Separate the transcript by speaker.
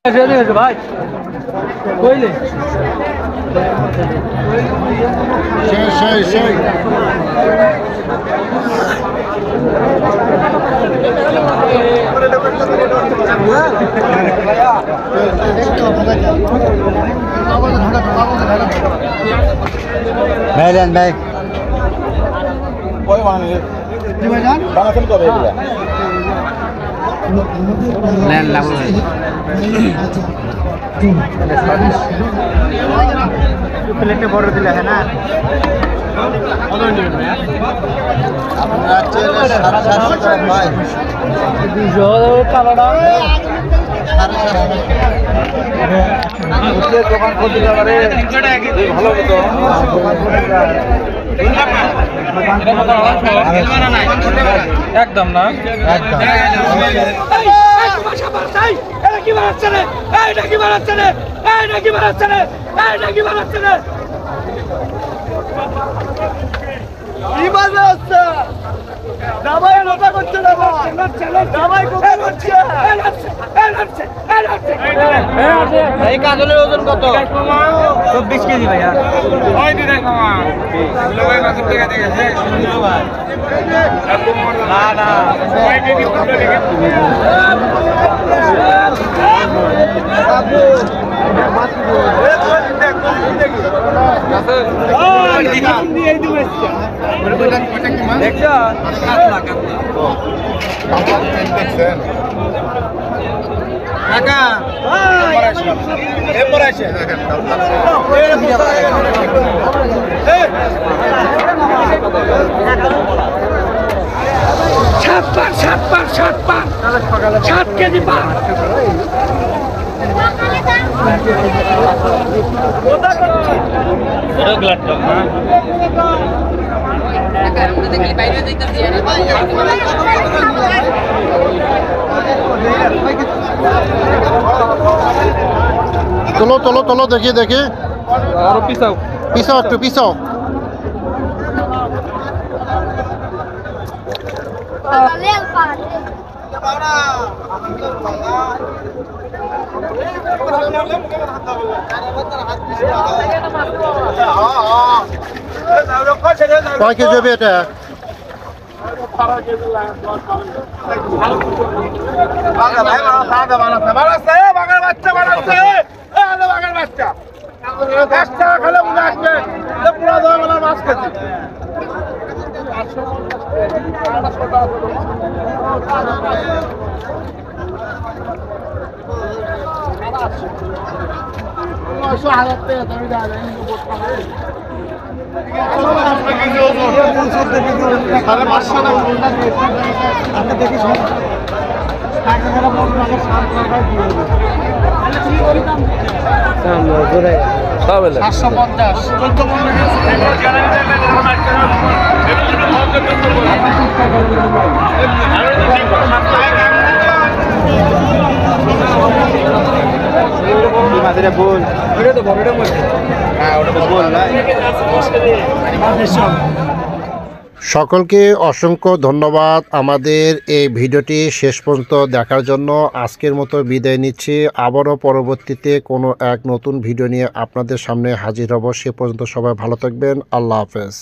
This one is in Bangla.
Speaker 1: ভাই কইলে
Speaker 2: সেই ভাই নেন ভাই কই মানে কি ভাই জান বানাছেন কবে এগুলা নেন লাগু প্লেটে বড় দিলে হ্যাঁ না আপনারা চেলে 750 টাকা ভাই 200 টাকা দোকান করে দিলে আরে ভালো হতো একদম না একদম কি বানাচ্ছে রে এইটা কি বানাচ্ছে রে এইটা কি বানাচ্ছে রে এইটা কি বানাচ্ছে রে কি বানাচ্ছে দাবাই লোটা করছে না দাবাই কোথায় করছে এই কাজলের ওজন কত 24 কেজি ভাইয়া ওই দিন কমা লোকে কত টাকা দিয়েছে ভাই না না ওই কেজি কত টাকা সাত কেজি পা তোলো তোলো তোলো দেখি দেখি পিছাও পিছাও একটু পিছাও কয় কেজি হবে এটা সকলকে অসংখ্য ধন্যবাদ আমাদের এই ভিডিওটি শেষ পর্যন্ত দেখার জন্য। আজকের মতো বিদায় নিচ্ছি। আবারও পরবর্তীতে কোনো এক নতুন ভিডিও নিয়ে আপনাদের সামনে হাজির হব। সে পর্যন্ত সবাই ভালো থাকবেন। আল্লাহ হাফেজ।